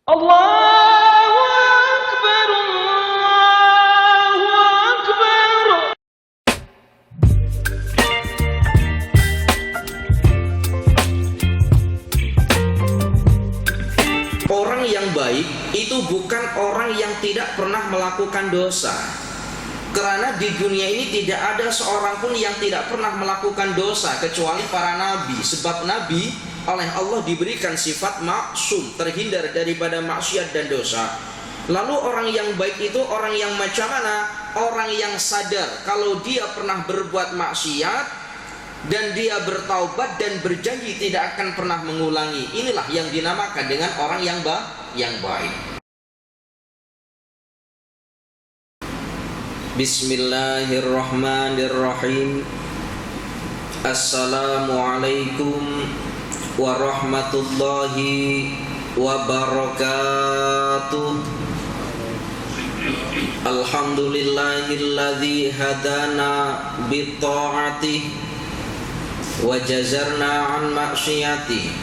Allahu Akbar, Allahu Akbar. Orang yang baik itu bukan orang yang tidak pernah melakukan dosa. Karena di dunia ini tidak ada seorang pun yang tidak pernah melakukan dosa kecuali para nabi. Sebab nabi oleh Allah diberikan sifat maksum, terhindar daripada maksiat dan dosa. Lalu orang yang baik itu orang yang macam mana? Orang yang sadar kalau dia pernah berbuat maksiat dan dia bertaubat dan berjanji tidak akan pernah mengulangi. Inilah yang dinamakan dengan orang yang baik. Bismillahirrahmanirrahim. Assalamualaikum warahmatullahi wabarakatuh. Alhamdulillahilladzi hadana bitta'atih wa jazarna an ma'siyati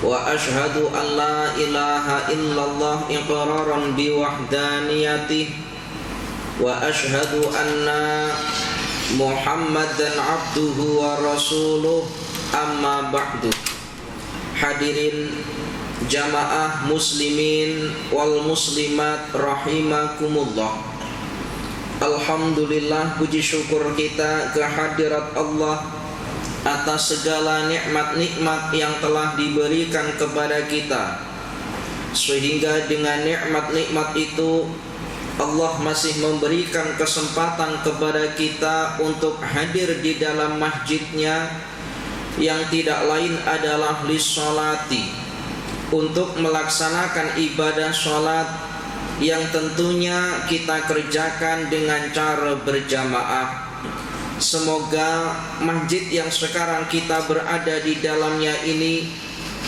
wa ashhadu an la ilaha illallah iqraran bi wahdaniyati wa ashhadu anna Muhammadan abduhu wa rasuluh, amma ba'du. Hadirin jamaah muslimin wal muslimat rahimakumullah. Alhamdulillah, puji syukur kita kehadirat Allah atas segala nikmat-nikmat yang telah diberikan kepada kita, sehingga dengan nikmat-nikmat itu Allah masih memberikan kesempatan kepada kita untuk hadir di dalam masjidnya yang tidak lain adalah lissolati, untuk melaksanakan ibadah sholat yang tentunya kita kerjakan dengan cara berjamaah. Semoga masjid yang sekarang kita berada di dalamnya ini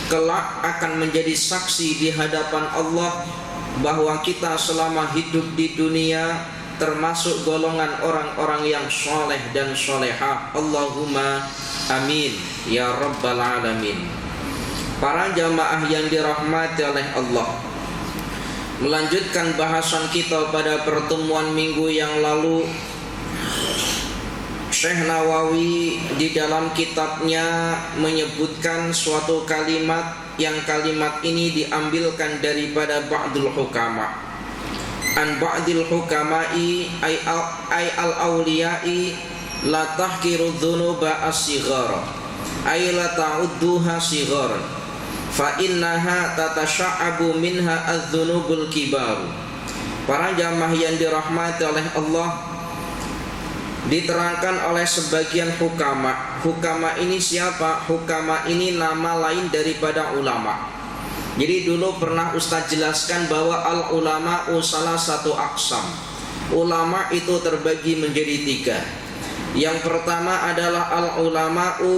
kelak akan menjadi saksi di hadapan Allah bahwa kita selama hidup di dunia termasuk golongan orang-orang yang soleh dan solehah. Allahumma amin ya rabbal alamin. Para jamaah yang dirahmati oleh Allah, melanjutkan bahasan kita pada pertemuan minggu yang lalu, Syekh Nawawi di dalam kitabnya menyebutkan suatu kalimat yang kalimat ini diambilkan daripada ba'dul hukama. An ba'dil hukama'i ay al-awliya'i la tahkiru dhunuba as-sighara ay la ta'udduha sighara fa innaha tatasha'abu minha adh-dhunubul kibaru. Para jamaah yang dirahmati oleh Allah, diterangkan oleh sebagian hukama. Hukama ini siapa? Hukama ini nama lain daripada ulama. Jadi dulu pernah Ustaz jelaskan bahwa al-ulama'u salah satu aqsam. Ulama itu terbagi menjadi tiga. Yang pertama adalah al-ulama'u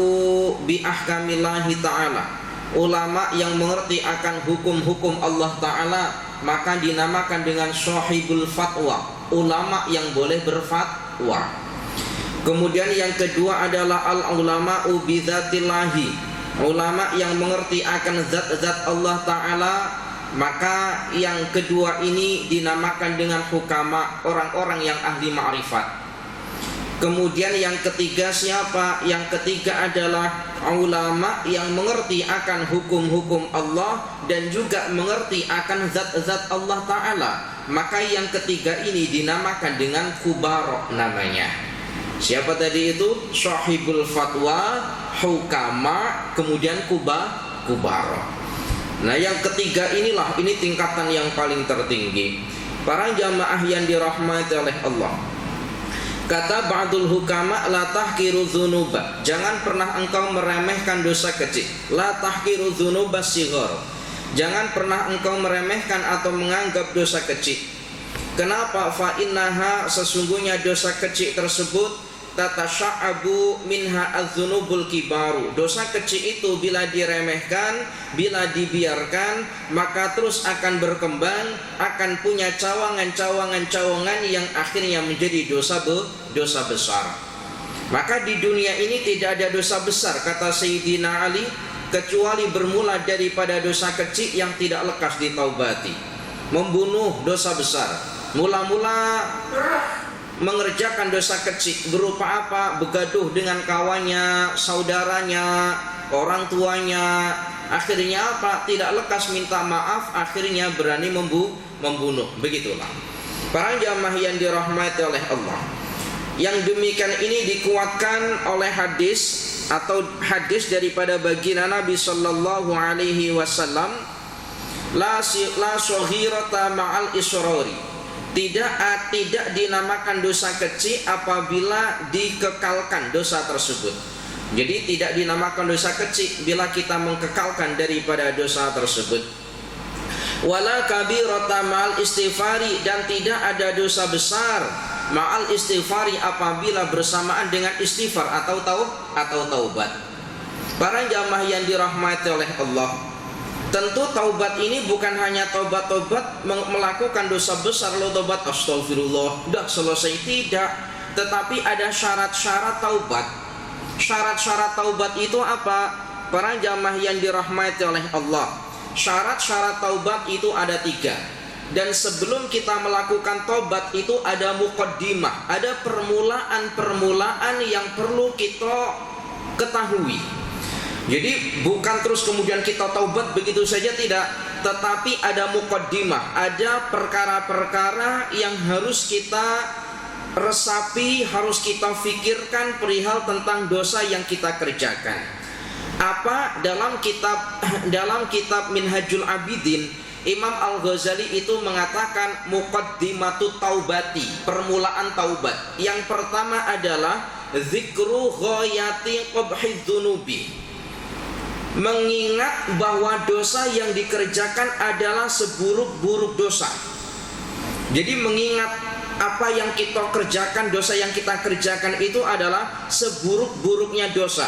bi ahkamillahi ta'ala, ulama yang mengerti akan hukum-hukum Allah Ta'ala, maka dinamakan dengan sahibul fatwa, ulama yang boleh berfatwa. Kemudian yang kedua adalah al-ulama'u bidzatillahi, ulama yang mengerti akan zat-zat Allah Ta'ala, maka yang kedua ini dinamakan dengan hukama, orang-orang yang ahli ma'rifat. Kemudian yang ketiga siapa? Yang ketiga adalah ulama yang mengerti akan hukum-hukum Allah dan juga mengerti akan zat-zat Allah Ta'ala, maka yang ketiga ini dinamakan dengan kubaro namanya. Siapa tadi itu? Sahibul fatwa, hukama, kemudian kubaro. Nah yang ketiga inilah, ini tingkatan yang paling tertinggi. Para jamaah yang dirahmati oleh Allah, kata ba'dul hukama, la tahkiru dzunuba, jangan pernah engkau meremehkan dosa kecil. La tahkiru dzunuba sighar, jangan pernah engkau meremehkan atau menganggap dosa kecil. Kenapa? Fa innaha, sesungguhnya dosa kecil tersebut tatasha'abu minha adz-dzunubul kibaru, dosa kecil itu bila diremehkan, bila dibiarkan, maka terus akan berkembang, akan punya cawangan yang akhirnya menjadi dosa besar. Maka di dunia ini tidak ada dosa besar, kata Sayyidina Ali, kecuali bermula daripada dosa kecil yang tidak lekas ditaubati. Membunuh dosa besar. Mula-mula mengerjakan dosa kecil berupa apa? Begaduh dengan kawannya, saudaranya, orang tuanya. Akhirnya apa? Tidak lekas minta maaf, akhirnya berani membunuh. Begitulah. Para jamaah yang dirahmati oleh Allah, yang demikian ini dikuatkan oleh hadis atau hadis daripada baginda Nabi sallallahu alaihi wasallam, la shaghirata ma'al israri. Tidak dinamakan dosa kecil apabila dikekalkan dosa tersebut. Jadi tidak dinamakan dosa kecil bila kita mengkekalkan daripada dosa tersebut. Wala kabirata ma'al istighfari, dan tidak ada dosa besar ma'al istighfari apabila bersamaan dengan istighfar atau taubat. Para jamaah yang dirahmati oleh Allah, tentu taubat ini bukan hanya taubat melakukan dosa besar lo taubat astagfirullah udah selesai, tidak. Tetapi ada syarat-syarat taubat. Syarat-syarat taubat itu apa? Para jamaah yang dirahmati oleh Allah, syarat-syarat taubat itu ada 3. Dan sebelum kita melakukan taubat itu ada muqaddimah, ada permulaan-permulaan yang perlu kita ketahui. Jadi bukan terus kemudian kita taubat begitu saja, tidak. Tetapi ada muqaddimah, ada perkara-perkara yang harus kita resapi, harus kita fikirkan perihal tentang dosa yang kita kerjakan. Apa? Dalam kitab Minhajul Abidin, Imam Al-Ghazali itu mengatakan muqaddimatut taubati, permulaan taubat. Yang pertama adalah zikru ghayati qabhidz dzunubi, mengingat bahwa dosa yang dikerjakan adalah seburuk-buruk dosa. Jadi mengingat apa yang kita kerjakan, dosa yang kita kerjakan itu adalah seburuk-buruknya dosa.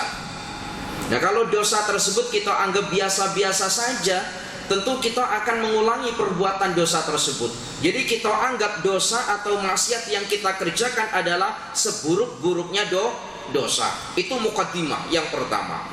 Nah, kalau dosa tersebut kita anggap biasa-biasa saja, tentu kita akan mengulangi perbuatan dosa tersebut. Jadi kita anggap dosa atau maksiat yang kita kerjakan adalah seburuk-buruknya dosa. Itu muqaddimah yang pertama.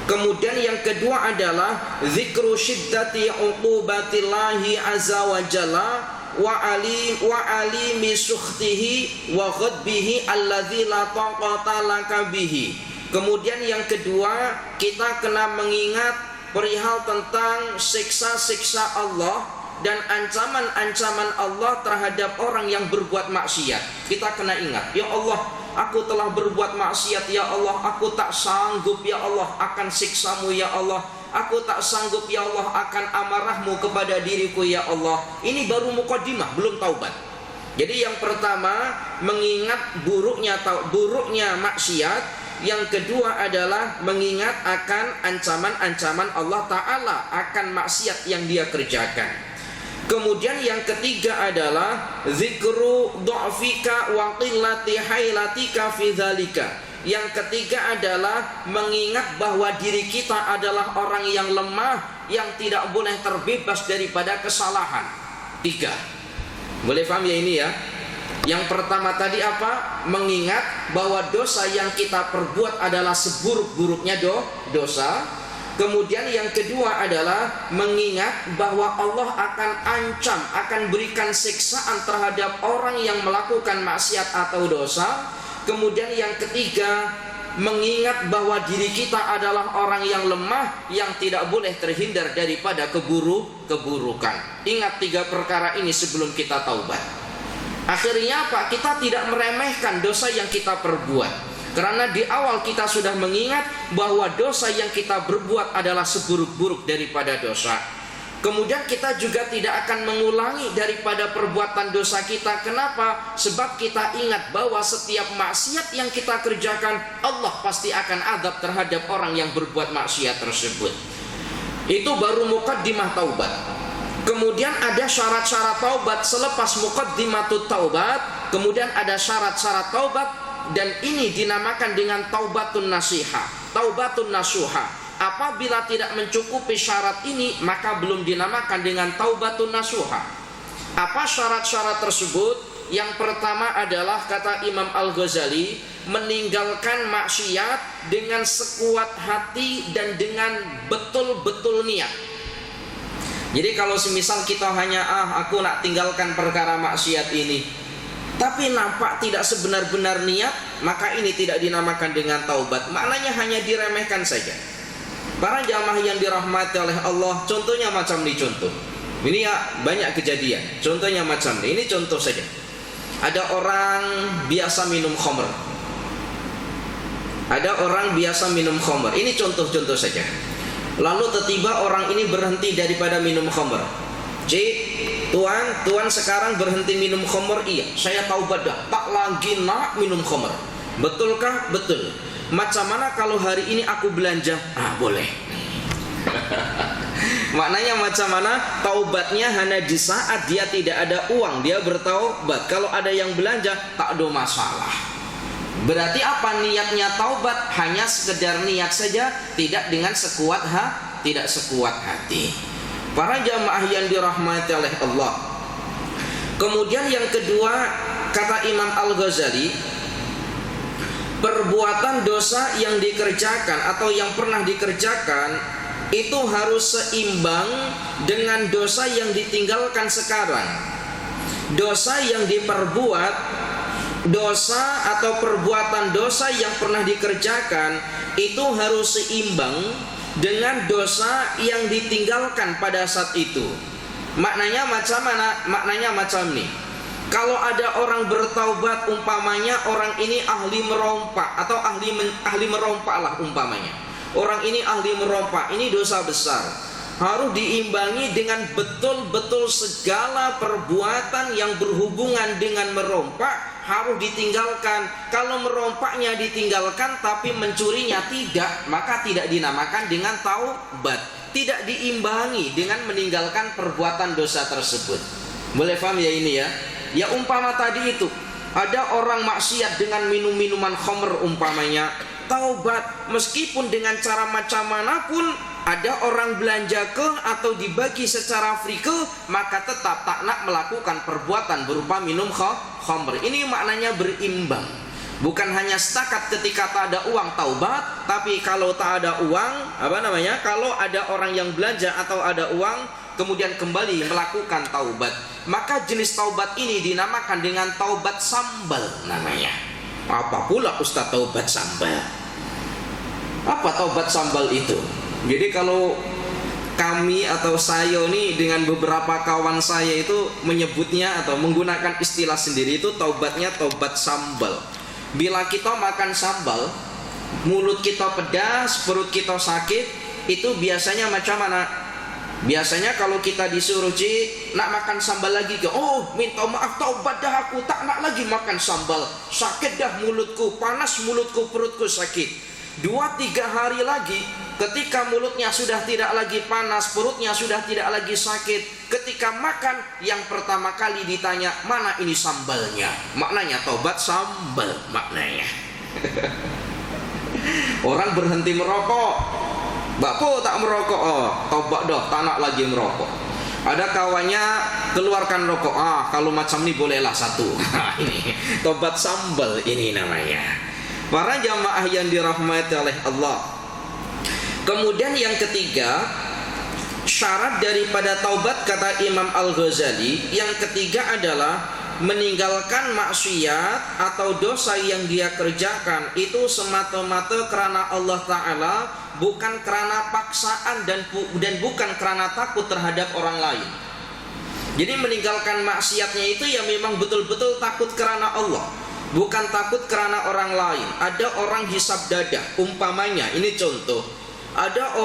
Kemudian yang kedua adalah zikru syiddati uqubatillahi azza wa jalla wa alimi sukhtihi wa ghadbihi alladzi la taqata laka bihi. Kemudian yang kedua, kita kena mengingat perihal tentang siksa-siksa Allah dan ancaman-ancaman Allah terhadap orang yang berbuat maksiat. Kita kena ingat, ya Allah, aku telah berbuat maksiat, ya Allah, aku tak sanggup, ya Allah, akan siksamu, ya Allah, aku tak sanggup, ya Allah, akan amarahmu kepada diriku, ya Allah. Ini baru muqaddimah, belum taubat. Jadi yang pertama mengingat buruknya maksiat. Yang kedua adalah mengingat akan ancaman-ancaman Allah Ta'ala akan maksiat yang dia kerjakan. Kemudian yang ketiga adalah zikru du'fika wa qillati hailatika fi dzalika. Yang ketiga adalah mengingat bahwa diri kita adalah orang yang lemah, yang tidak boleh terbebas daripada kesalahan. 3. Boleh paham ya ini ya? Yang pertama tadi apa? Mengingat bahwa dosa yang kita perbuat adalah seburuk-buruknya dosa. Kemudian yang kedua adalah mengingat bahwa Allah akan ancam, akan berikan siksaan terhadap orang yang melakukan maksiat atau dosa. Kemudian yang ketiga, mengingat bahwa diri kita adalah orang yang lemah, yang tidak boleh terhindar daripada keburukan. Ingat 3 perkara ini sebelum kita taubat. Akhirnya apa? Kita tidak meremehkan dosa yang kita perbuat, karena di awal kita sudah mengingat bahwa dosa yang kita berbuat adalah seburuk-buruk daripada dosa. Kemudian kita juga tidak akan mengulangi daripada perbuatan dosa kita. Kenapa? Sebab kita ingat bahwa setiap maksiat yang kita kerjakan, Allah pasti akan azab terhadap orang yang berbuat maksiat tersebut. Itu baru muqaddimah taubat. Kemudian ada syarat-syarat taubat selepas muqaddimatut taubat. Kemudian ada syarat-syarat taubat, dan ini dinamakan dengan taubatun nasihah, taubatun nasuha. Apabila tidak mencukupi syarat ini, maka belum dinamakan dengan taubatun nasuha. Apa syarat-syarat tersebut? Yang pertama adalah, kata Imam Al-Ghazali, meninggalkan maksiat dengan sekuat hati dan dengan betul-betul niat. Jadi kalau semisal kita hanya aku nak tinggalkan perkara maksiat ini, tapi nampak tidak sebenar-benar niat, maka ini tidak dinamakan dengan taubat. Maknanya hanya diremehkan saja. Para jamaah yang dirahmati oleh Allah, contohnya macam ini contoh. Ini ya banyak kejadian. Contohnya macam ini. Ini contoh saja. Ada orang biasa minum khamr. Ada orang biasa minum khamr. Ini contoh-contoh saja. Lalu tiba-tiba orang ini berhenti daripada minum khamr. Tuan sekarang berhenti minum khamr. Iya, saya taubat dah, tak lagi nak minum khamr. Betulkah? Betul. Macam mana kalau hari ini aku belanja? Boleh. Maknanya macam mana? Taubatnya hanya di saat dia tidak ada uang, dia bertaubat. Kalau ada yang belanja, tak ada masalah. Berarti apa niatnya taubat? Hanya sekedar niat saja, tidak dengan sekuat hati. Para jamaah yang dirahmati oleh Allah. Kemudian yang kedua, kata Imam Al-Ghazali, perbuatan dosa yang dikerjakan atau yang pernah dikerjakan itu harus seimbang dengan dosa yang ditinggalkan sekarang. Dosa yang diperbuat, dosa atau perbuatan dosa yang pernah dikerjakan itu harus seimbang dengan dosa yang ditinggalkan pada saat itu. Maknanya macam mana? Maknanya macam ini. Kalau ada orang bertaubat, umpamanya orang ini ahli merompak atau ahli merompak lah umpamanya. Orang ini ahli merompak, ini dosa besar. Harus diimbangi dengan betul-betul segala perbuatan yang berhubungan dengan merompak harus ditinggalkan. Kalau merompaknya ditinggalkan tapi mencurinya tidak, maka tidak dinamakan dengan taubat. Tidak diimbangi dengan meninggalkan perbuatan dosa tersebut. Boleh paham ya ini ya? Ya umpama tadi itu, ada orang maksiat dengan minum minuman khamr umpamanya, taubat meskipun dengan cara macam manapun. Ada orang belanja ke atau dibagi secara free ke, maka tetap tak nak melakukan perbuatan berupa minum khamr. Ini maknanya berimbang. Bukan hanya setakat ketika tak ada uang taubat, tapi kalau tak ada uang, kalau ada orang yang belanja atau ada uang kemudian kembali melakukan taubat, maka jenis taubat ini dinamakan dengan taubat sambal namanya. Apa pula Ustaz taubat sambal? Apa taubat sambal itu? Jadi kalau kami atau saya ini dengan beberapa kawan saya itu menyebutnya atau menggunakan istilah sendiri, itu taubatnya taubat sambal. Bila kita makan sambal, mulut kita pedas, perut kita sakit, itu biasanya macam mana? Biasanya kalau kita disuruh nak makan sambal lagi, minta maaf, taubat dah aku, tak nak lagi makan sambal, sakit dah mulutku, panas mulutku, perutku sakit. 2-3 hari lagi, ketika mulutnya sudah tidak lagi panas, perutnya sudah tidak lagi sakit, ketika makan yang pertama kali ditanya, mana ini sambalnya? Maknanya taubat sambal maknanya. Orang berhenti merokok, Bapak tak merokok, taubat dah, tak nak lagi merokok. Ada kawannya keluarkan rokok, kalau macam ini bolehlah 1. Ini taubat sambal ini namanya. Para jamaah yang dirahmati oleh Allah. Kemudian yang ketiga, syarat daripada taubat kata Imam Al-Ghazali, yang ketiga adalah meninggalkan maksiat atau dosa yang dia kerjakan itu semata-mata karena Allah Ta'ala, bukan karena paksaan dan bukan karena takut terhadap orang lain. Jadi meninggalkan maksiatnya itu ya memang betul-betul takut karena Allah, bukan takut karena orang lain. Ada orang hisab dadah umpamanya, ini contoh. Ada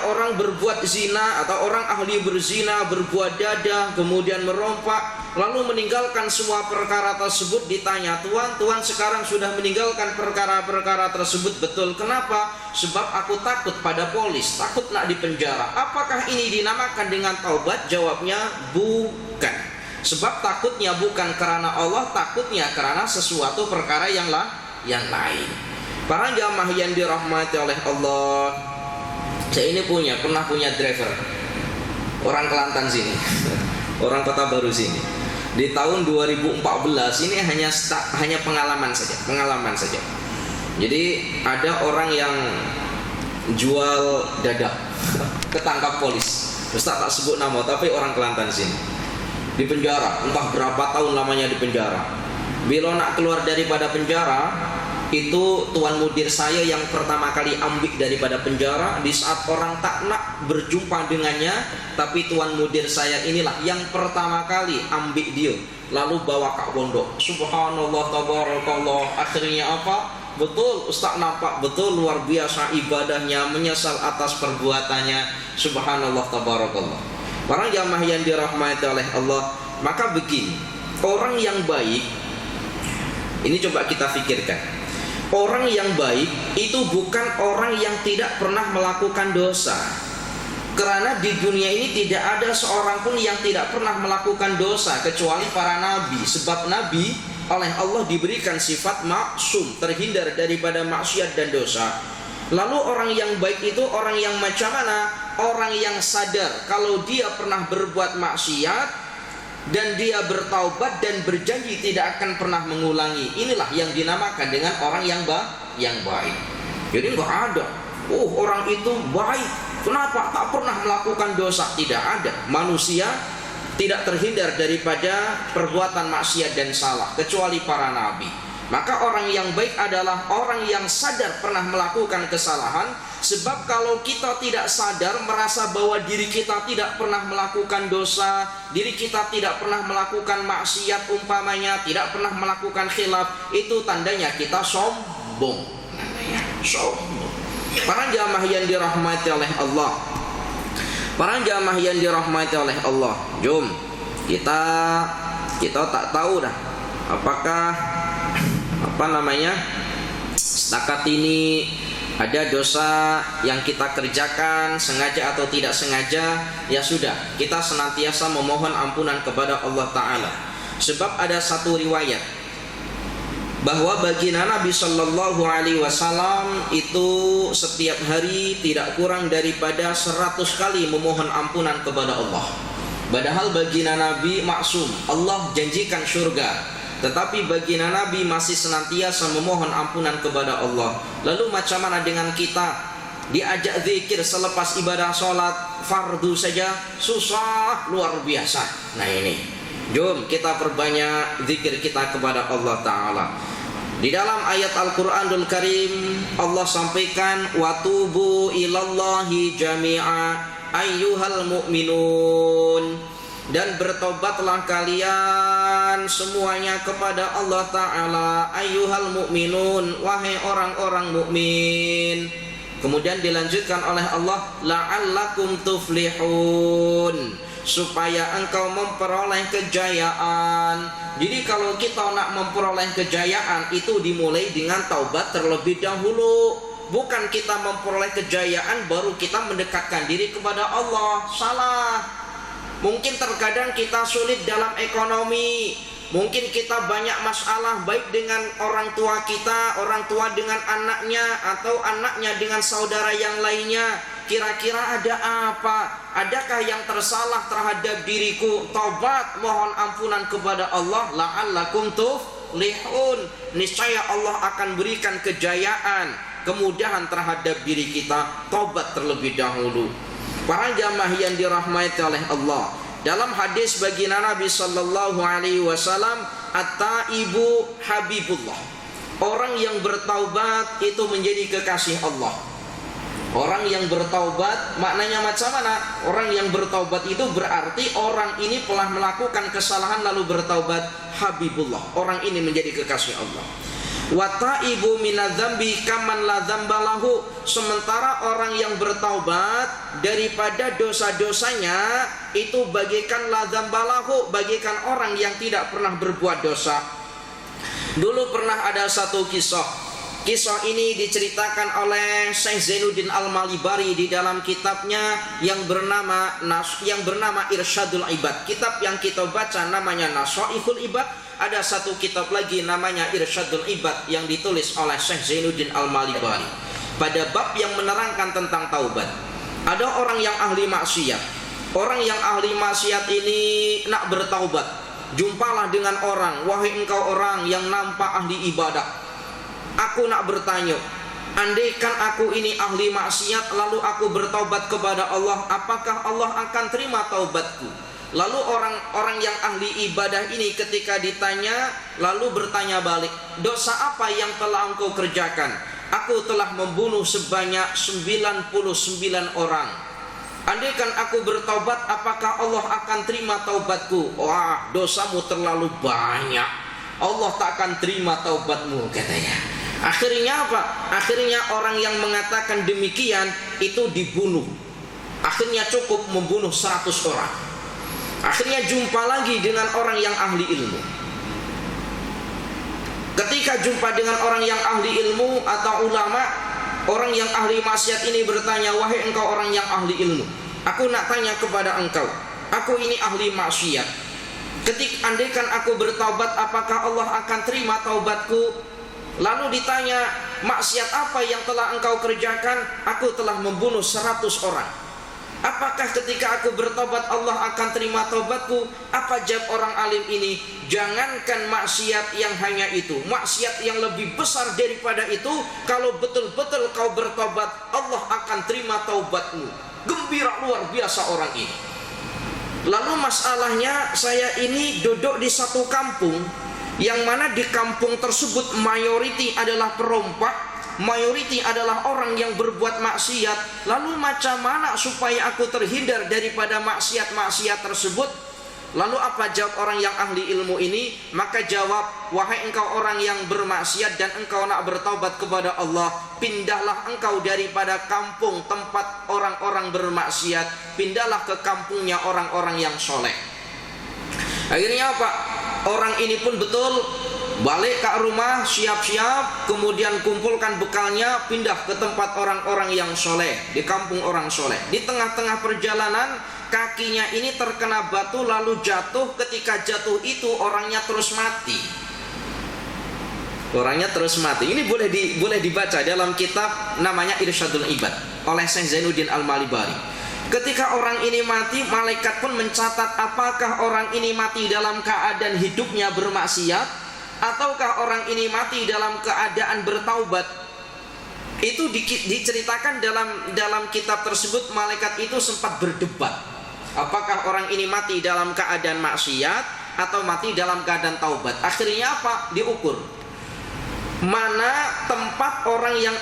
orang berbuat zina atau orang ahli berzina, berbuat dadah, kemudian merompak, lalu meninggalkan semua perkara tersebut. Ditanya, Tuan sekarang sudah meninggalkan perkara-perkara tersebut, betul? Kenapa? Sebab aku takut pada polis, takut nak dipenjara. Apakah ini dinamakan dengan taubat? Jawabnya bukan. Sebab takutnya bukan karena Allah, takutnya karena sesuatu perkara yang lain. Para jamaah yang dirahmati oleh Allah, saya ini pernah punya driver, orang Kelantan sini, orang Kota Baru sini. Di tahun 2014 ini hanya pengalaman saja. Jadi ada orang yang jual dadah ketangkap polis. Ustaz tak sebut nama tapi orang Kelantan sini. Di penjara, entah berapa tahun lamanya di penjara. Bila nak keluar daripada penjara, itu tuan mudir saya yang pertama kali ambil daripada penjara. Di saat orang tak nak berjumpa dengannya, tapi tuan mudir saya inilah yang pertama kali ambil dia, lalu bawa ke pondok. Subhanallah, tabarakallah. Akhirnya apa? Betul, Ustaz nampak betul luar biasa ibadahnya, menyesal atas perbuatannya. Subhanallah, tabarakallah. Para jamaah yang dirahmati oleh Allah, maka begini, orang yang baik ini coba kita pikirkan. Orang yang baik itu bukan orang yang tidak pernah melakukan dosa. Karena di dunia ini tidak ada seorang pun yang tidak pernah melakukan dosa kecuali para nabi. Sebab nabi oleh Allah diberikan sifat maksum, terhindar daripada maksiat dan dosa. Lalu orang yang baik itu orang yang macam mana? Orang yang sadar kalau dia pernah berbuat maksiat dan dia bertaubat dan berjanji tidak akan pernah mengulangi. Inilah yang dinamakan dengan orang yang baik. Jadi enggak ada, orang itu baik, kenapa tak pernah melakukan dosa? Tidak ada. Manusia tidak terhindar daripada perbuatan maksiat dan salah kecuali para nabi. Maka orang yang baik adalah orang yang sadar pernah melakukan kesalahan. Sebab kalau kita tidak sadar, merasa bahwa diri kita tidak pernah melakukan dosa, diri kita tidak pernah melakukan maksiat umpamanya, tidak pernah melakukan khilaf, itu tandanya kita sombong. Para jamaah yang dirahmati oleh Allah, para jamaah yang dirahmati oleh Allah, jom kita tak tahu dah apakah setakat ini ada dosa yang kita kerjakan sengaja atau tidak sengaja. Ya sudah, kita senantiasa memohon ampunan kepada Allah Ta'ala. Sebab ada satu riwayat bahwa baginda Nabi Sallallahu Alaihi Wasallam itu setiap hari tidak kurang daripada 100 kali memohon ampunan kepada Allah. Padahal baginda Nabi maksum, Allah janjikan surga, tetapi baginda Nabi masih senantiasa memohon ampunan kepada Allah. Lalu macam mana dengan kita? Diajak zikir selepas ibadah sholat fardu saja susah luar biasa. Nah ini, jom kita perbanyak zikir kita kepada Allah Ta'ala. Di dalam ayat Al-Quranul Karim Allah sampaikan, watubu ilallahi jami'a ayyuhal mu'minun, dan bertobatlah kalian semuanya kepada Allah Ta'ala, ayyuhal mu'minun, wahai orang-orang mukmin. Kemudian dilanjutkan oleh Allah, la'allakum tuflihun, supaya engkau memperoleh kejayaan. Jadi kalau kita nak memperoleh kejayaan, itu dimulai dengan taubat terlebih dahulu. Bukan kita memperoleh kejayaan baru kita mendekatkan diri kepada Allah. Salah. Mungkin terkadang kita sulit dalam ekonomi, mungkin kita banyak masalah baik dengan orang tua kita, orang tua dengan anaknya, atau anaknya dengan saudara yang lainnya. Kira-kira ada apa? Adakah yang tersalah terhadap diriku? Taubat, mohon ampunan kepada Allah, la'allakum tuflihun. Niscaya Allah akan berikan kejayaan, kemudahan terhadap diri kita. Taubat terlebih dahulu. Para jamaah yang dirahmati oleh Allah, dalam hadis baginda Nabi Sallallahu Alaihi Wasallam, at-taibu habibullah, orang yang bertaubat itu menjadi kekasih Allah. Orang yang bertaubat maknanya macam mana? Orang yang bertaubat itu berarti orang ini telah melakukan kesalahan lalu bertaubat. Habibullah, orang ini menjadi kekasih Allah. Wataibu minadzambi kaman la dzambalahu, sementara orang yang bertaubat daripada dosa-dosanya itu bagaikan la dzambalahu, bagaikan orang yang tidak pernah berbuat dosa. Dulu pernah ada satu kisah. Kisah ini diceritakan oleh Syekh Zainuddin Al-Malibari di dalam kitabnya yang bernama Irsyadul Ibad. Kitab yang kita baca namanya Nasaihul Ibad. Ada satu kitab lagi namanya Irsyadul Ibad yang ditulis oleh Syekh Zainuddin Al-Malibari pada bab yang menerangkan tentang taubat. Ada orang yang ahli maksiat. Orang yang ahli maksiat ini nak bertaubat, Jumpalah dengan orang, wahai engkau orang yang nampak ahli ibadah. Aku nak bertanya, andaikan aku ini ahli maksiat lalu aku bertaubat kepada Allah, apakah Allah akan terima taubatku? Lalu orang-orang yang ahli ibadah ini ketika ditanya lalu bertanya balik, dosa apa yang telah engkau kerjakan? Aku telah membunuh sebanyak 99 orang. Andaikan aku bertaubat, apakah Allah akan terima taubatku? Wah, dosamu terlalu banyak, Allah tak akan terima taubatmu, katanya. Akhirnya apa? Akhirnya orang yang mengatakan demikian itu dibunuh. Akhirnya cukup membunuh 100 orang. Akhirnya jumpa lagi dengan orang yang ahli ilmu. Ketika jumpa dengan orang yang ahli ilmu atau ulama, orang yang ahli maksiat ini bertanya, wahai engkau orang yang ahli ilmu, aku nak tanya kepada engkau, aku ini ahli maksiat. Andaikan aku bertaubat, apakah Allah akan terima taubatku? Lalu ditanya, maksiat apa yang telah engkau kerjakan? Aku telah membunuh 100 orang. Apakah ketika aku bertobat Allah akan terima taubatku? Apa jawab orang alim ini? Jangankan maksiat yang hanya itu, maksiat yang lebih besar daripada itu, kalau betul-betul kau bertobat, Allah akan terima taubatmu. Gembira luar biasa orang ini. Lalu masalahnya, saya ini duduk di satu kampung, yang mana di kampung tersebut mayoriti adalah perompak, mayoriti adalah orang yang berbuat maksiat. Lalu macam mana supaya aku terhindar daripada maksiat-maksiat tersebut? Lalu apa jawab orang yang ahli ilmu ini? Maka jawab, wahai engkau orang yang bermaksiat dan engkau nak bertaubat kepada Allah, pindahlah engkau daripada kampung tempat orang-orang bermaksiat, pindahlah ke kampungnya orang-orang yang soleh. Akhirnya apa? Orang ini pun betul balik ke rumah, siap-siap, kemudian kumpulkan bekalnya, pindah ke tempat orang-orang yang soleh, di kampung orang soleh. Di tengah-tengah perjalanan, kakinya ini terkena batu lalu jatuh. Ketika jatuh itu orangnya terus mati. Orangnya terus mati. Ini boleh dibaca dalam kitab namanya Irsyadul Ibad oleh Syekh Zainuddin Al-Malibari. Ketika orang ini mati, malaikat pun mencatat apakah orang ini mati dalam keadaan hidupnya bermaksiat ataukah orang ini mati dalam keadaan bertaubat. Itu diceritakan dalam kitab tersebut. Malaikat itu sempat berdebat, apakah orang ini mati dalam keadaan maksiat atau mati dalam keadaan taubat. Akhirnya apa? Diukur mana tempat orang yang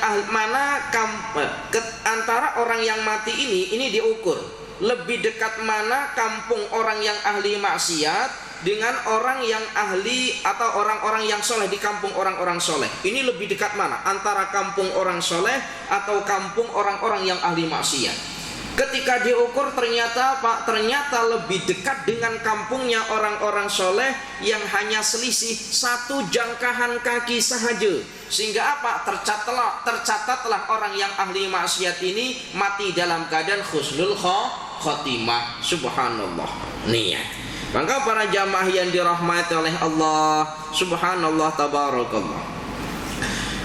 antara orang yang mati ini diukur lebih dekat mana kampung orang yang ahli maksiat dengan orang yang ahli atau orang-orang yang soleh di kampung orang-orang soleh. Ini lebih dekat mana? Antara kampung orang soleh atau kampung orang-orang yang ahli maksiat. Ketika diukur ternyata lebih dekat dengan kampungnya orang-orang soleh yang hanya selisih 1 jangkahan kaki sahaja. Sehingga apa? Tercatatlah orang yang ahli maksiat ini mati dalam keadaan husnul khotimah. Subhanallah. Niat. Maka para jamaah yang dirahmati oleh Allah, subhanallah, tabarakallah.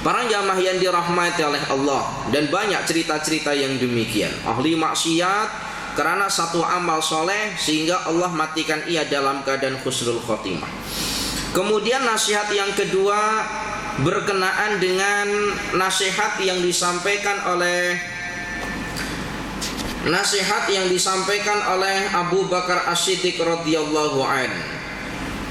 Para jamaah yang dirahmati oleh Allah, dan banyak cerita-cerita yang demikian. Ahli maksiat karena satu amal soleh sehingga Allah matikan ia dalam keadaan husnul khotimah. Kemudian nasihat yang kedua berkenaan dengan nasihat yang disampaikan oleh Abu Bakar As-Siddiq radhiyallahu anhu.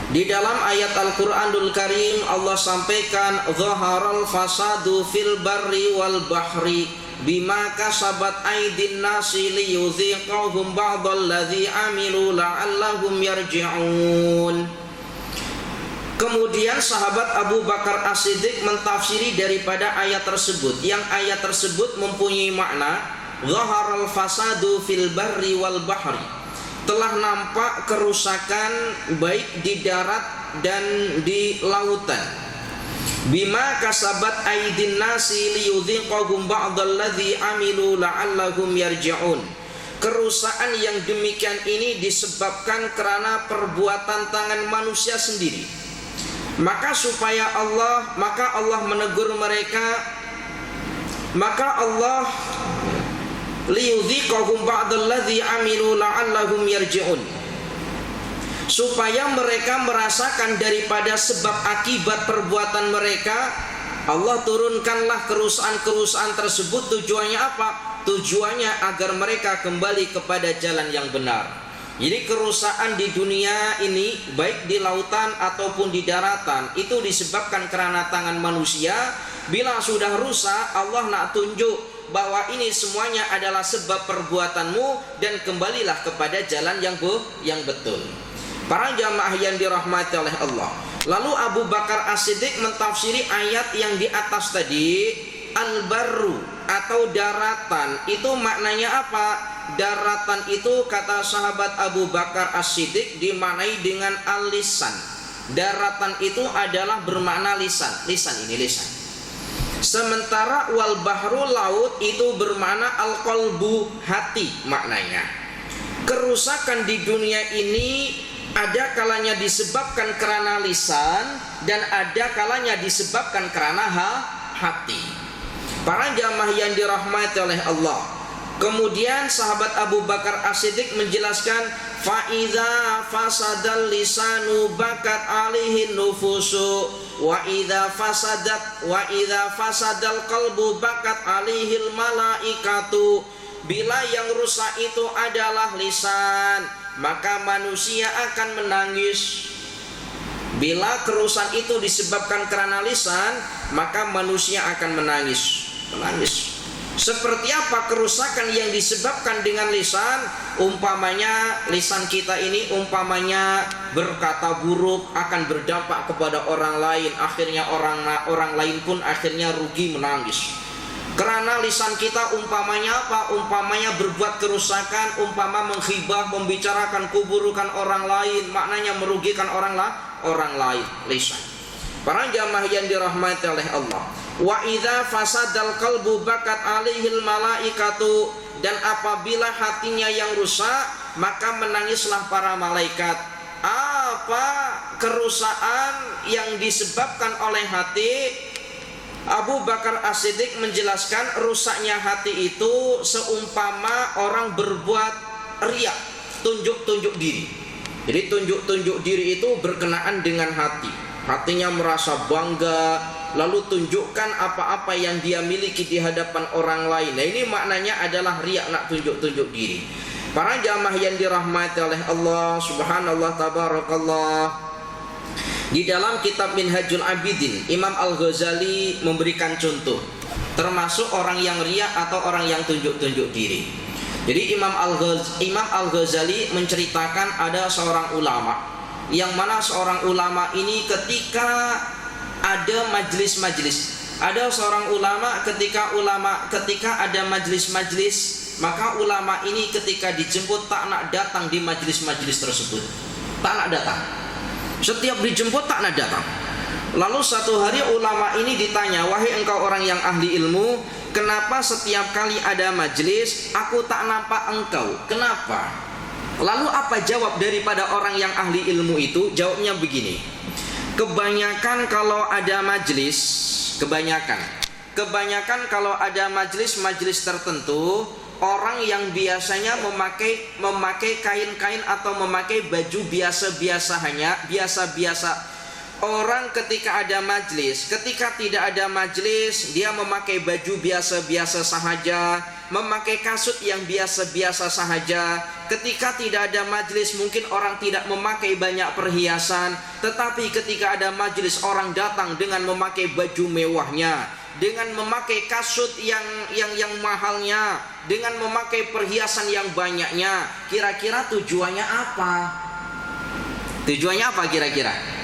Di dalam ayat Al-Quranul Karim Allah sampaikan, zaharal fasadu fil barri wal bahri bima kasabat aydin nasi liyudhiqahum ba'dalladzi amilu la'allahum yarji'un. Kemudian sahabat Abu Bakar As-Siddiq mentafsiri daripada ayat tersebut, yang ayat tersebut mempunyai makna zaharal fasadu fil barri wal bahri, telah nampak kerusakan baik di darat dan di lautan. Bima kasabat aydin nasi liyudhiqahum ba'dalladzi amilu la'allahum yarji'un. Kerusakan yang demikian ini disebabkan karena perbuatan tangan manusia sendiri. Maka Allah menegur mereka, maka Allah liyudhiqahum ba'dalladzi amilu la'allahum yarji'un. supaya mereka merasakan daripada sebab akibat perbuatan mereka. Allah turunkanlah kerusakan-kerusakan tersebut. Tujuannya apa? Tujuannya agar mereka kembali kepada jalan yang benar. Jadi kerusakan di dunia ini, baik di lautan ataupun di daratan, itu disebabkan karena tangan manusia. Bila sudah rusak, Allah nak tunjuk bahwa ini semuanya adalah sebab perbuatanmu, dan kembalilah kepada jalan yang betul. Para jamaah yang dirahmati oleh Allah. Lalu Abu Bakar As-Siddiq mentafsiri ayat yang di atas tadi, al-barru atau daratan. Itu maknanya apa? Daratan itu kata sahabat Abu Bakar As-Siddiq dimaknai dengan al-lisan. Daratan itu adalah bermakna lisan. Lisan ini lisan. Sementara wal bahru laut itu bermakna al-qalbu, hati maknanya. Kerusakan di dunia ini ada kalanya disebabkan karena lisan, dan ada kalanya disebabkan karena hati. Para jamaah yang dirahmati oleh Allah. Kemudian sahabat Abu Bakar As-Siddiq menjelaskan, fa'idha fasadal lisanu bakat alihin nufusu, wa idha fasadal qalbu bakat alihil malaikatu. Bila yang rusak itu adalah lisan, maka manusia akan menangis. Bila kerusakan itu disebabkan karena lisan, maka manusia akan menangis. Seperti apa kerusakan yang disebabkan dengan lisan? Umpamanya lisan kita ini umpamanya berkata buruk, akan berdampak kepada orang lain. Akhirnya orang lain pun akhirnya rugi, menangis. Karena lisan kita umpamanya apa? Umpamanya berbuat kerusakan, umpama menghibah, membicarakan keburukan orang lain, maknanya merugikan orang lain. Lisan. Para jamaah yang dirahmati oleh Allah. Wa idza fasadal qalbu bakat alaihil malaikatu, dan apabila hatinya yang rusak, maka menangislah para malaikat. Apa kerusakan yang disebabkan oleh hati? Abu Bakar As-Siddiq menjelaskan, rusaknya hati itu seumpama orang berbuat riya, tunjuk-tunjuk diri. Jadi tunjuk-tunjuk diri itu berkenaan dengan hati. Hatinya merasa bangga, lalu tunjukkan apa-apa yang dia miliki di hadapan orang lain. Nah, ini maknanya adalah riya, nak tunjuk-tunjuk diri. Para jamaah yang dirahmati oleh Allah, subhanallah, tabarakallah. Di dalam kitab Minhajul Abidin, Imam Al-Ghazali memberikan contoh, termasuk orang yang riya atau orang yang tunjuk-tunjuk diri. Jadi Imam Al-Ghazali menceritakan ada seorang ulama, yang mana seorang ulama ini ketika ada majlis-majlis, ada seorang ulama ketika ada majlis-majlis, maka ulama ini ketika dijemput tak nak datang di majlis-majlis tersebut, tak nak datang. Setiap dijemput tak nak datang. Lalu satu hari ulama ini ditanya, wahai engkau orang yang ahli ilmu, kenapa setiap kali ada majlis aku tak nampak engkau? Kenapa? Lalu apa jawab daripada orang yang ahli ilmu itu? Jawabnya begini, kebanyakan kalau ada majlis, kebanyakan kalau ada majlis tertentu, orang yang biasanya memakai kain-kain atau memakai baju biasa. Orang ketika ada majlis, ketika tidak ada majlis, dia memakai baju biasa sahaja, memakai kasut yang biasa sahaja. Ketika tidak ada majlis, mungkin orang tidak memakai banyak perhiasan, tetapi ketika ada majlis, orang datang dengan memakai baju mewahnya, dengan memakai kasut yang mahalnya, dengan memakai perhiasan yang banyaknya. Kira-kira tujuannya apa? Tujuannya apa kira-kira?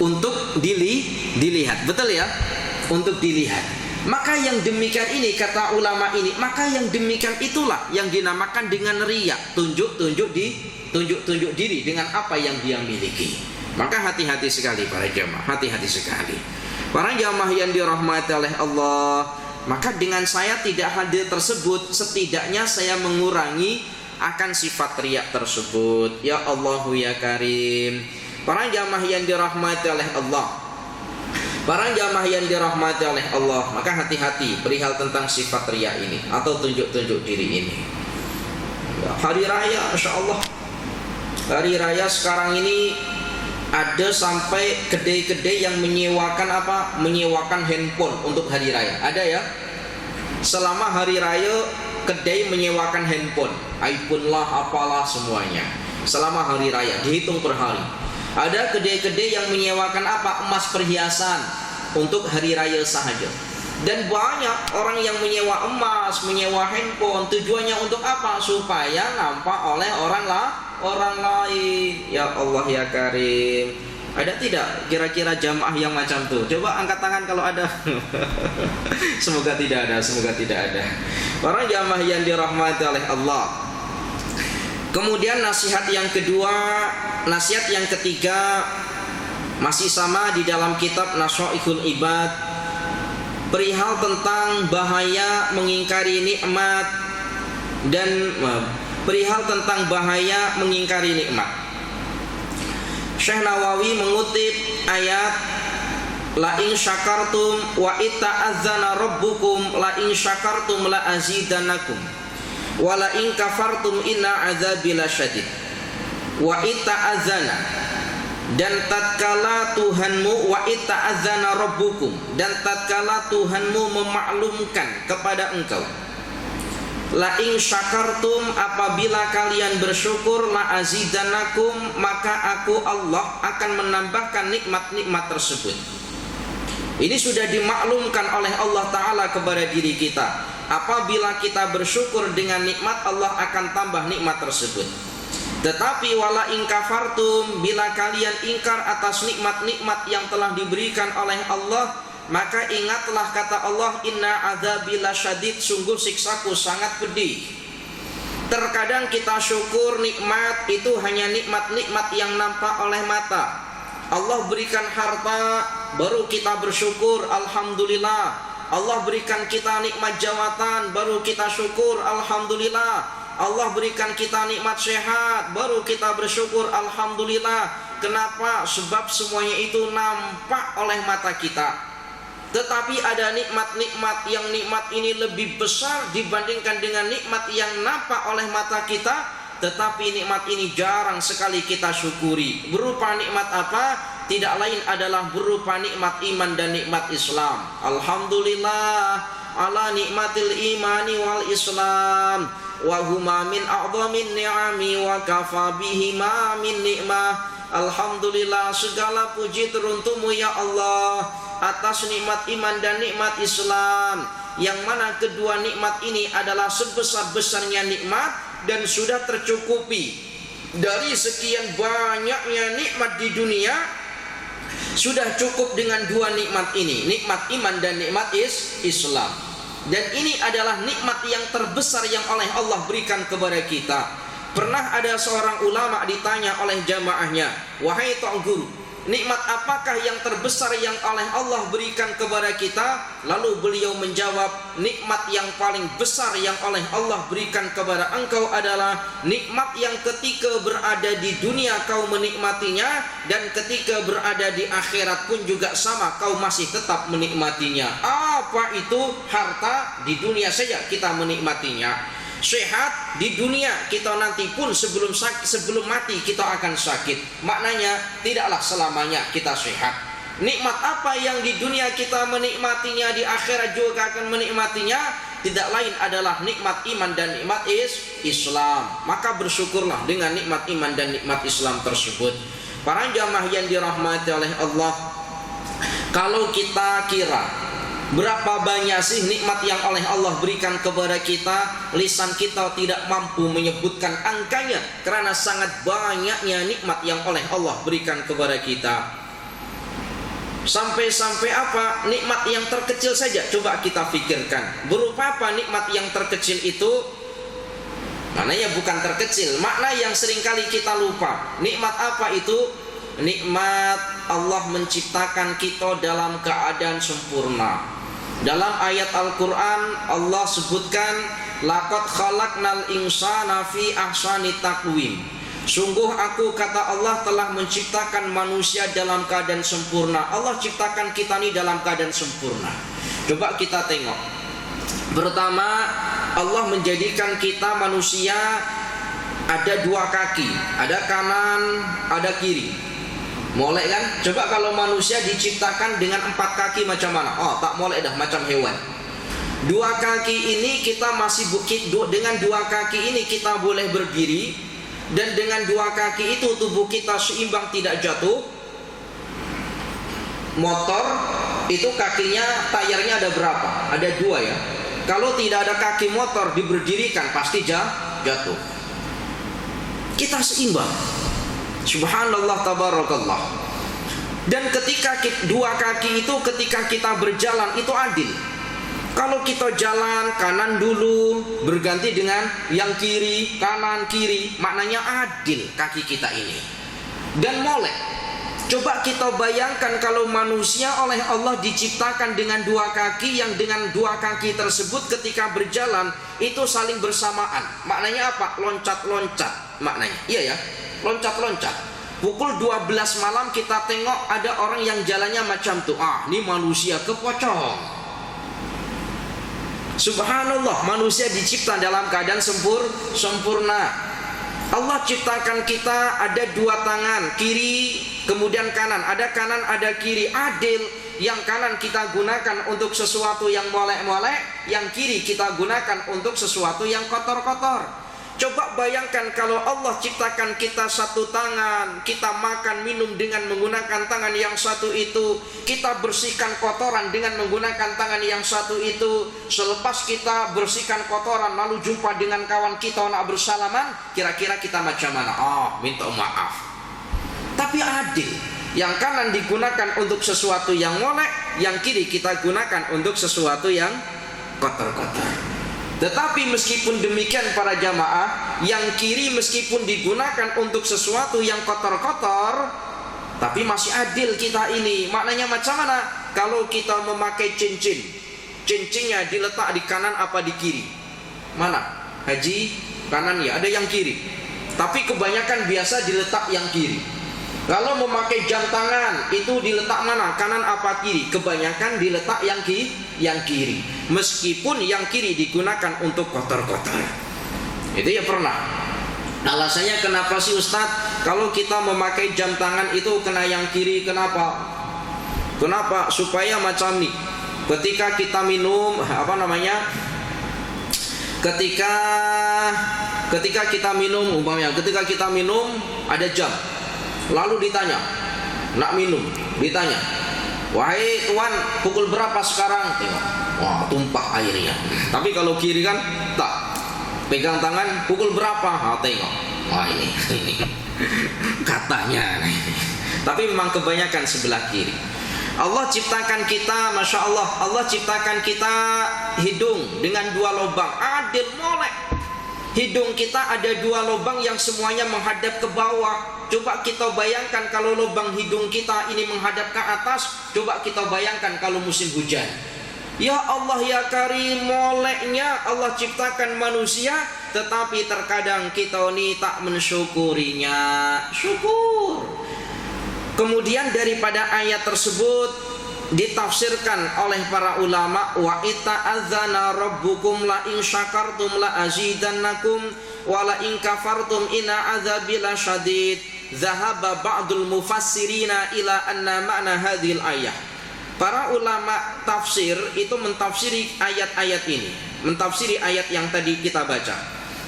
Untuk dilihat, betul ya? Untuk dilihat. Maka yang demikian ini, kata ulama ini, maka yang demikian itulah yang dinamakan dengan riya, tunjuk-tunjuk diri dengan apa yang dia miliki. Maka hati-hati sekali para jamaah, hati-hati sekali. Para jamaah yang dirahmati oleh Allah, maka dengan saya tidak hadir tersebut, setidaknya saya mengurangi akan sifat riya tersebut. Ya Allahu ya Karim. Para jamaah yang dirahmati oleh Allah, para jamaah yang dirahmati oleh Allah, maka hati-hati perihal tentang sifat riya ini atau tunjuk-tunjuk diri ini. Hari raya, insya Allah Hari raya sekarang ini ada sampai kedai-kedai yang menyewakan apa? Menyewakan handphone untuk hari raya. Ada ya? Selama hari raya kedai menyewakan handphone, iPhone lah, apalah semuanya. Selama hari raya dihitung per hari. Ada kedai-kedai yang menyewakan apa? Emas perhiasan untuk hari raya sahaja. Dan banyak orang yang menyewa emas, menyewa handphone. Tujuannya untuk apa? Supaya nampak oleh orang lain. Ya Allah ya Karim. Ada tidak kira-kira jamaah yang macam tuh? Coba angkat tangan kalau ada. Semoga tidak ada, semoga tidak ada. Para jamaah yang dirahmati oleh Allah. Kemudian nasihat yang kedua, nasihat yang ketiga masih sama di dalam kitab Nashaihul Ibad, perihal tentang bahaya mengingkari nikmat dan perihal tentang bahaya mengingkari nikmat. Syekh Nawawi mengutip ayat la in syakartum wa ita'azzana rabbukum la in syakartum la azidanakum wa la in kafartum inna azabi lasyadid. Wa ita'azzana, dan tatkala Tuhanmu, wa ita'azzana rabbukum, dan tatkala Tuhanmu memaklumkan kepada engkau, la in syakartum, apabila kalian bersyukur, la azidanakum, maka aku Allah akan menambahkan nikmat-nikmat tersebut. Ini sudah dimaklumkan oleh Allah Ta'ala kepada diri kita. Apabila kita bersyukur dengan nikmat, Allah akan tambah nikmat tersebut. Tetapi wala in kafartum, bila kalian ingkar atas nikmat-nikmat yang telah diberikan oleh Allah, maka ingatlah kata Allah, inna adzabi lasyadid, sungguh siksaku sangat pedih. Terkadang kita syukur nikmat itu hanya nikmat-nikmat yang nampak oleh mata. Allah berikan harta, baru kita bersyukur, alhamdulillah. Allah berikan kita nikmat jawatan, baru kita syukur, alhamdulillah. Allah berikan kita nikmat sehat, baru kita bersyukur, alhamdulillah. Kenapa? Sebab semuanya itu nampak oleh mata kita. Tetapi ada nikmat-nikmat yang nikmat ini lebih besar dibandingkan dengan nikmat yang nampak oleh mata kita, tetapi nikmat ini jarang sekali kita syukuri. Berupa nikmat apa? Tidak lain adalah berupa nikmat iman dan nikmat Islam. Alhamdulillah ala nikmatil imani wal Islam, wa huma min a'dhamin ni'ami wa kafa bihima min ni'mah. Alhamdulillah, segala puji teruntukmu ya Allah atas nikmat iman dan nikmat Islam, yang mana kedua nikmat ini adalah sebesar-besarnya nikmat dan sudah tercukupi dari sekian banyaknya nikmat di dunia. Sudah cukup dengan dua nikmat ini, nikmat iman dan nikmat Islam. Dan ini adalah nikmat yang terbesar yang oleh Allah berikan kepada kita. Pernah ada seorang ulama ditanya oleh jamaahnya, wahai Tuan Guru, nikmat apakah yang terbesar yang oleh Allah berikan kepada kita? Lalu beliau menjawab, nikmat yang paling besar yang oleh Allah berikan kepada engkau adalah nikmat yang ketika berada di dunia kau menikmatinya, dan ketika berada di akhirat pun juga sama, kau masih tetap menikmatinya. Apa itu? Harta di dunia saja kita menikmatinya. Sehat di dunia kita nanti pun sebelum mati kita akan sakit. Maknanya tidaklah selamanya kita sehat. Nikmat apa yang di dunia kita menikmatinya, di akhirat juga akan menikmatinya. Tidak lain adalah nikmat iman dan nikmat Islam. Maka bersyukurlah dengan nikmat iman dan nikmat Islam tersebut. Para jamaah yang dirahmati oleh Allah, kalau kita kira berapa banyak sih nikmat yang oleh Allah berikan kepada kita, lisan kita tidak mampu menyebutkan angkanya karena sangat banyaknya nikmat yang oleh Allah berikan kepada kita. Sampai-sampai apa? Nikmat yang terkecil saja coba kita pikirkan. Berupa apa nikmat yang terkecil itu? Maknanya bukan terkecil, makna yang seringkali kita lupa. Nikmat apa itu? Nikmat Allah menciptakan kita dalam keadaan sempurna. Dalam ayat Al-Quran Allah sebutkan, laqad khalaqnal insana fi ahsani taqwim. Sungguh aku, kata Allah, telah menciptakan manusia dalam keadaan sempurna. Allah ciptakan kita ini dalam keadaan sempurna. Coba kita tengok. Pertama, Allah menjadikan kita manusia ada dua kaki, ada kanan, ada kiri. Molek kan? Coba kalau manusia diciptakan dengan 4 kaki macam mana? Oh, tak molek dah, macam hewan. Dua kaki ini kita masih bukit, dengan dua kaki ini kita boleh berdiri, dan dengan dua kaki itu tubuh kita seimbang, tidak jatuh. Motor itu kakinya, tayarnya ada berapa? Ada 2 ya. Kalau tidak ada kaki motor diberdirikan pasti jatuh. Kita seimbang. Subhanallah, tabarakallah. Dan ketika dua kaki itu ketika kita berjalan itu adil. Kalau kita jalan kanan dulu berganti dengan yang kiri, kanan kiri, maknanya adil kaki kita ini. Dan molek. Coba kita bayangkan kalau manusia oleh Allah diciptakan dengan dua kaki, yang dengan dua kaki tersebut ketika berjalan itu saling bersamaan. Maknanya apa? Loncat-loncat maknanya. Iya ya, loncat-loncat. Pukul 12 malam kita tengok ada orang yang jalannya macam tuh. Ini manusia kepocong. Subhanallah, manusia dicipta dalam keadaan sempurna. Allah ciptakan kita ada dua tangan, kiri kemudian kanan, ada kanan ada kiri, adil. Yang kanan kita gunakan untuk sesuatu yang molek-molek, yang kiri kita gunakan untuk sesuatu yang kotor-kotor. Coba bayangkan kalau Allah ciptakan kita satu tangan, kita makan minum dengan menggunakan tangan yang satu itu, kita bersihkan kotoran dengan menggunakan tangan yang satu itu. Selepas kita bersihkan kotoran lalu jumpa dengan kawan kita nak bersalaman, kira-kira kita macam mana? Minta maaf. Tapi adil. Yang kanan digunakan untuk sesuatu yang molek, yang kiri kita gunakan untuk sesuatu yang kotor-kotor. Tetapi meskipun demikian para jamaah, yang kiri meskipun digunakan untuk sesuatu yang kotor-kotor, tapi masih adil kita ini. Maknanya macam mana? Kalau kita memakai cincin, cincinnya diletak di kanan apa di kiri? Mana? Haji, kanan ya, ada yang kiri. Tapi kebanyakan biasa diletak yang kiri. Kalau memakai jam tangan itu diletak mana? Kanan apa kiri? Kebanyakan diletak yang kiri. Meskipun yang kiri digunakan untuk kotor-kotor. Itu ya pernah. Alasannya kenapa sih Ustadz? Kalau kita memakai jam tangan itu kena yang kiri, kenapa? Kenapa? Supaya macam nih. Ketika kita minum, Ketika kita minum, umpamanya ketika kita minum ada jam. Lalu ditanya, nak minum? Ditanya, wahai tuan, pukul berapa sekarang? Tengok, wah tumpah airnya. Tapi kalau kiri kan tak, pegang tangan, pukul berapa? Tengok, wah ini katanya. Tapi memang kebanyakan sebelah kiri. Allah ciptakan kita, masya Allah, Allah ciptakan kita hidung dengan 2 lubang, adil molek. Hidung kita ada 2 lubang yang semuanya menghadap ke bawah. Coba kita bayangkan kalau lubang hidung kita ini menghadap ke atas. Coba kita bayangkan kalau musim hujan. Ya Allah ya Karim, moleknya Allah ciptakan manusia, tetapi terkadang kita ini tak mensyukurinya. Syukur. Kemudian daripada ayat tersebut ditafsirkan oleh para ulama, wa ita'adzana rabbukum la in syakartum la azidannakum wa la in kafartum inna adzabi lasyadid. Zahaba ba'dul mufassirina ila anna ma'na hadhil ayah. Para ulama tafsir itu mentafsiri ayat-ayat ini, mentafsiri ayat yang tadi kita baca.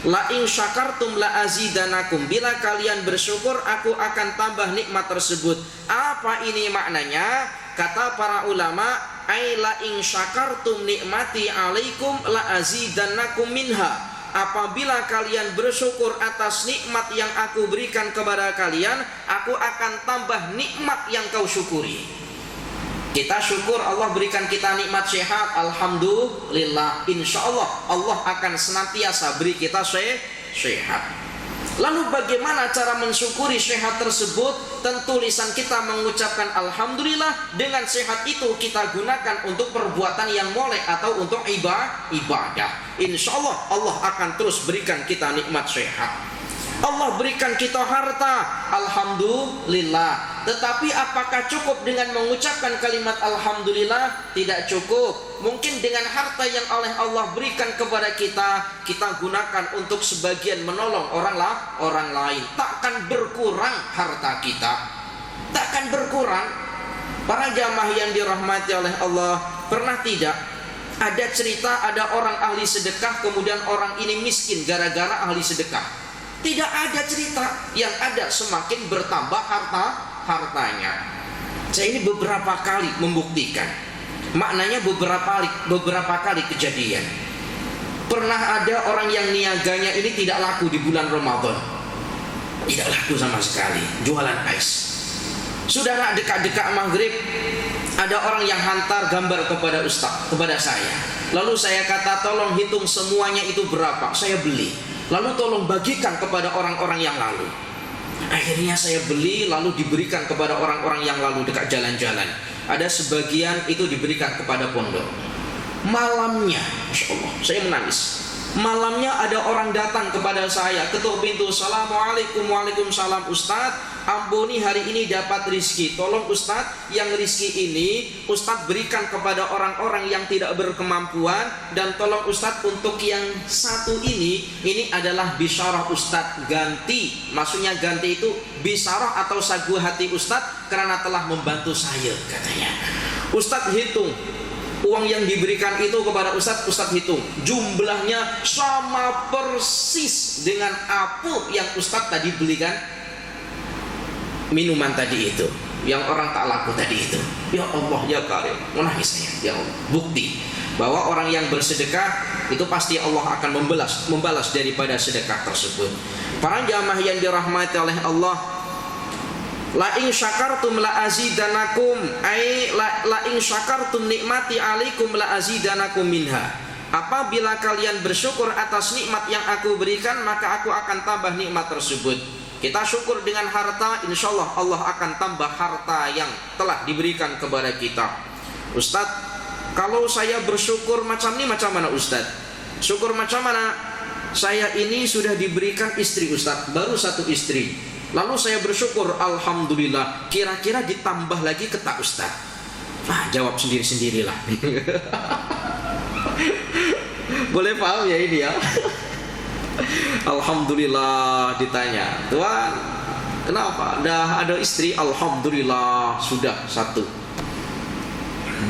La in syakartum la azidanakum, bila kalian bersyukur aku akan tambah nikmat tersebut. Apa ini maknanya? Kata para ulama, ai la in syakartum nikmati alaikum la azidannakum minha. Apabila kalian bersyukur atas nikmat yang aku berikan kepada kalian, aku akan tambah nikmat yang kau syukuri. Kita syukur Allah berikan kita nikmat sehat, alhamdulillah. Insya Allah Allah akan senantiasa beri kita sehat. Lalu bagaimana cara mensyukuri sehat tersebut? Tentu lisan kita mengucapkan alhamdulillah. Dengan sehat itu kita gunakan untuk perbuatan yang molek atau untuk ibadah. Insya Allah Allah akan terus berikan kita nikmat sehat. Allah berikan kita harta, alhamdulillah. Tetapi apakah cukup dengan mengucapkan kalimat alhamdulillah? Tidak cukup. Mungkin dengan harta yang oleh Allah berikan kepada kita, kita gunakan untuk sebagian menolong orang lain. Takkan berkurang harta kita, takkan berkurang. Para jamaah yang dirahmati oleh Allah, pernah tidak ada cerita ada orang ahli sedekah kemudian orang ini miskin gara-gara ahli sedekah? Tidak ada cerita. Yang ada semakin bertambah hartanya. Saya ini beberapa kali membuktikan. Maknanya beberapa kali kejadian. Pernah ada orang yang niaganya ini tidak laku di bulan Ramadan. Tidak laku sama sekali, jualan ais. Sudahlah dekat-dekat maghrib, ada orang yang hantar gambar kepada ustaz, kepada saya. Lalu saya kata, tolong hitung semuanya itu berapa, saya beli. Lalu tolong bagikan kepada orang-orang yang lalu. Akhirnya saya beli, lalu diberikan kepada orang-orang yang lalu dekat jalan-jalan. Ada sebagian itu diberikan kepada pondok. Malamnya, Masya Allah, saya menangis. Malamnya ada orang datang kepada saya, ketuk pintu, Assalamualaikum, waalaikumsalam Ustadz, ampuni hari ini dapat rizki. Tolong Ustadz, yang rizki ini Ustadz berikan kepada orang-orang yang tidak berkemampuan. Dan tolong Ustadz untuk yang satu ini adalah bisyarah Ustadz, ganti. Maksudnya ganti itu bisyarah atau sagu hati Ustadz karena telah membantu saya, katanya. Ustadz hitung uang yang diberikan itu kepada Ustadz hitung. Jumlahnya sama persis dengan apa yang Ustadz tadi belikan minuman tadi itu, yang orang tak laku tadi itu. Ya Allah ya Karim, menangis saya. Ya Allah, bukti bahwa orang yang bersedekah itu pasti Allah akan membalas daripada sedekah tersebut. Para jamaah yang dirahmati oleh Allah, la in syakartum la azidanakum, ai la in syakartum nikmati alaikum la azidanakum minha. Apabila kalian bersyukur atas nikmat yang aku berikan, maka aku akan tambah nikmat tersebut. Kita syukur dengan harta, insyaallah Allah akan tambah harta yang telah diberikan kepada kita. Ustadz, kalau saya bersyukur macam ini macam mana Ustadz? Syukur macam mana? Saya ini sudah diberikan istri Ustadz, baru satu istri. Lalu saya bersyukur, alhamdulillah. Kira-kira ditambah lagi ke tak Ustaz? Jawab sendiri-sendirilah. Boleh paham ya ini ya? Alhamdulillah ditanya, Tuhan, kenapa? Dah ada istri, alhamdulillah sudah satu.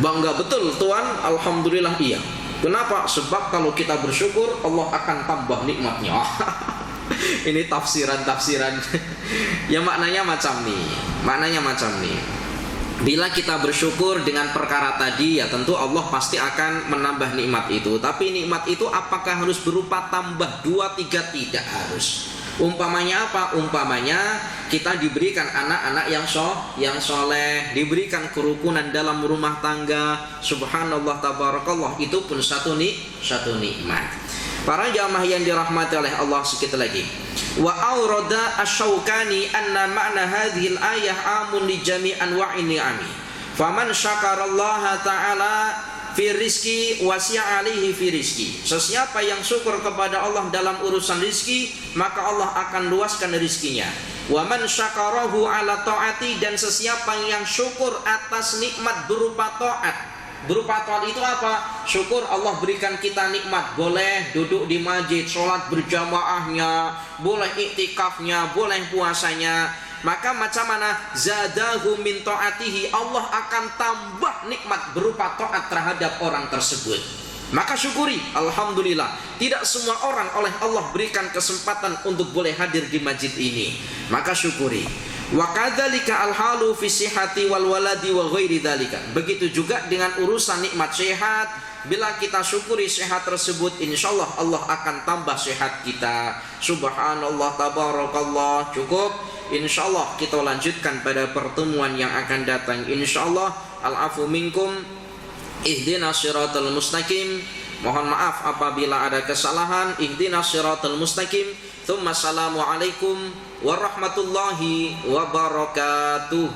Bangga betul Tuhan, alhamdulillah iya. Kenapa? Sebab kalau kita bersyukur, Allah akan tambah nikmatnya. Ini tafsiran ya, maknanya macam nih. Bila kita bersyukur dengan perkara tadi, ya tentu Allah pasti akan menambah nikmat itu. Tapi nikmat itu apakah harus berupa tambah 2, 3? Tidak harus. Umpamanya apa? Umpamanya kita diberikan anak-anak yang soleh, diberikan kerukunan dalam rumah tangga. Subhanallah, tabarakallah, itu pun satu nikmat. Para jamaah yang dirahmati oleh Allah, sedikit lagi. Wa aurada asy-Syaukani anna ma'na hadhil ayah amun li jami'an wa'in ni'ami. Faman syakarallaha ta'ala fi rizki wasi'a alihi fi rizki. Sesiapa yang syukur kepada Allah dalam urusan rizki, maka Allah akan luaskan rizkinya. Wa man syakarahu ala ta'ati, dan sesiapa yang syukur atas nikmat berupa ta'at. Berupa taat itu apa? Syukur Allah berikan kita nikmat. Boleh duduk di masjid, sholat berjamaahnya, boleh iktikafnya, boleh puasanya. Maka macam mana? Zadahu min ta'atihi, Allah akan tambah nikmat berupa taat terhadap orang tersebut. Maka syukuri, alhamdulillah. Tidak semua orang oleh Allah berikan kesempatan untuk boleh hadir di masjid ini. Maka syukuri. Wa kadzalika al-halu fi sihhati wal waladi wa ghairi dzalika. Begitu juga dengan urusan nikmat sehat. Bila kita syukuri sehat tersebut, insyaallah Allah akan tambah sehat kita. Subhanallah, tabarakallah. Cukup. Insyaallah kita lanjutkan pada pertemuan yang akan datang. Insyaallah. Al-afu minkum. Ihdinas siratal mustaqim. Mohon maaf apabila ada kesalahan. Ihdinas siratal mustaqim. Tsumma assalamu alaikum warahmatullahi wabarakatuh.